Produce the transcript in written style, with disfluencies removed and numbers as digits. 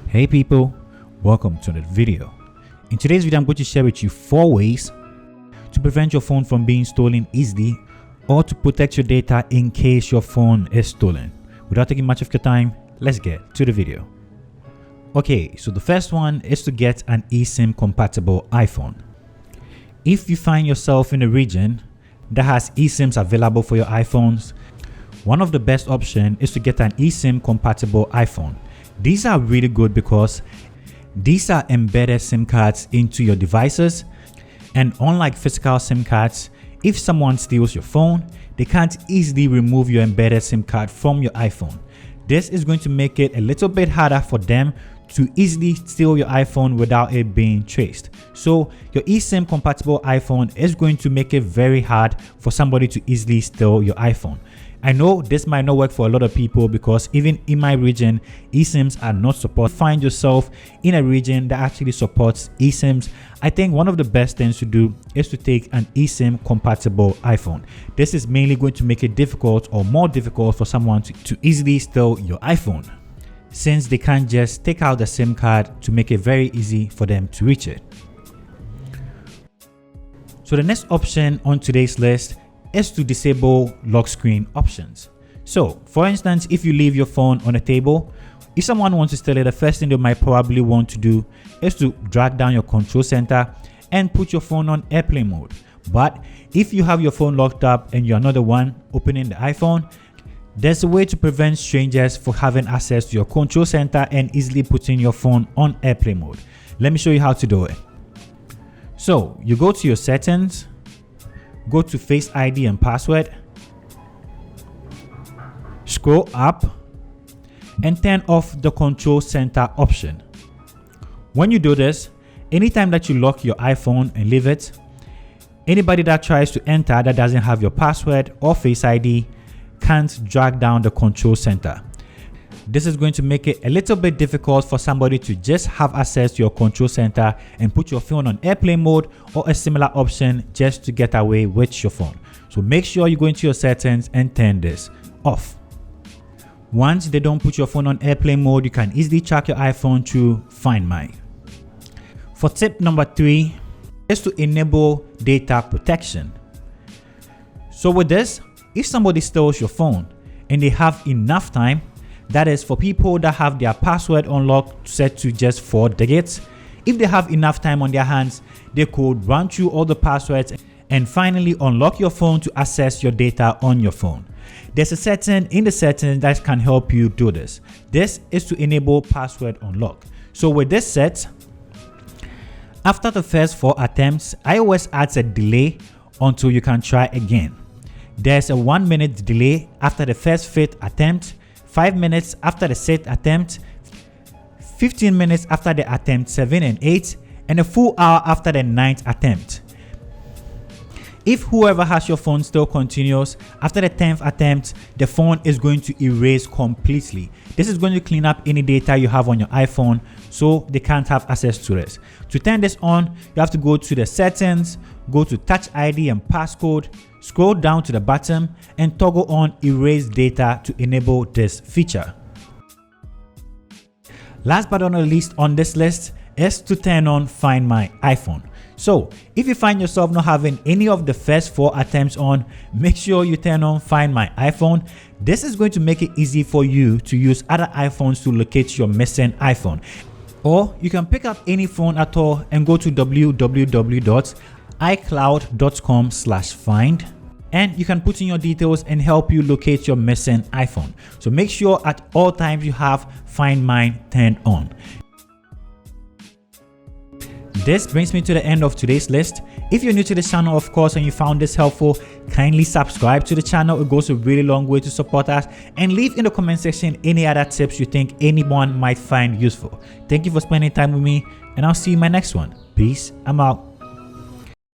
Hey people, welcome to another video. In today's video, I'm going to share with you 4 ways to prevent your phone from being stolen easily or to protect your data in case your phone is stolen. Without taking much of your time, let's get to the video. Okay, so the first one is to get an eSIM compatible iPhone. If you find yourself in a region that has eSIMs available for your iPhones, one of the best options is to get an eSIM compatible iPhone. These are really good because these are embedded SIM cards into your devices, and unlike physical SIM cards, if someone steals your phone, they can't easily remove your embedded SIM card from your iPhone. This is going to make it a little bit harder for them to easily steal your iPhone without it being traced. So your eSIM compatible iPhone is going to make it very hard for somebody to easily steal your iPhone. I know this might not work for a lot of people because even in my region, eSIMs are not supported. Find yourself in a region that actually supports eSIMs. I think one of the best things to do is to take an eSIM compatible iPhone. This is mainly going to make it difficult or more difficult for someone to easily steal your iPhone, since they can't just take out the SIM card to make it very easy for them to reach it. So the next option on today's list is to disable lock screen options. So for instance, if you leave your phone on a table, if someone wants to steal it, the first thing they might probably want to do is to drag down your control center and put your phone on airplane mode. But if you have your phone locked up and you're not the one opening the iPhone, there's a way to prevent strangers from having access to your control center and easily putting your phone on airplane mode. Let me show you how to do it. So you go to your settings, go to Face ID and password, scroll up and turn off the control center option. When you do this, anytime that you lock your iPhone and leave it, anybody that tries to enter that doesn't have your password or Face ID can't drag down the control center. This is going to make it a little bit difficult for somebody to just have access to your control center and put your phone on airplane mode or a similar option just to get away with your phone. So make sure you go into your settings and turn this off. Once they don't put your phone on airplane mode, you can easily track your iPhone through Find My. For tip number 3 is to enable data protection. So with this, if somebody steals your phone and they have enough time, that is for people that have their password unlocked set to just 4 digits. If they have enough time on their hands, they could run through all the passwords and finally unlock your phone to access your data on your phone. There's a setting in the settings that can help you do this. This is to enable password unlock. So with this set, after the first 4 attempts, iOS adds a delay until you can try again. There's a 1-minute delay after the first 5th attempt, 5 minutes after the 6th attempt, 15 minutes after the attempt 7 and 8, and a full hour after the 9th attempt. If whoever has your phone still continues after the 10th attempt, the phone is going to erase completely. This is going to clean up any data you have on your iPhone so they can't have access to this. To turn this on, you have to go to the settings, go to Touch ID and passcode, scroll down to the bottom and toggle on Erase Data to enable this feature. Last but not least on this list is to turn on Find My iPhone. So if you find yourself not having any of the first 4 attempts on, make sure you turn on Find My iPhone. This is going to make it easy for you to use other iPhones to locate your missing iPhone. Or you can pick up any phone at all and go to www.icloud.com/find and you can put in your details and help you locate your missing iPhone. So make sure at all times you have Find My turned on. This brings me to the end of today's list. If you're new to this channel, of course, and you found this helpful, kindly subscribe to the channel. It goes a really long way to support us, and leave in the comment section any other tips you think anyone might find useful. Thank you for spending time with me, and I'll see you in my next one. Peace. I'm out.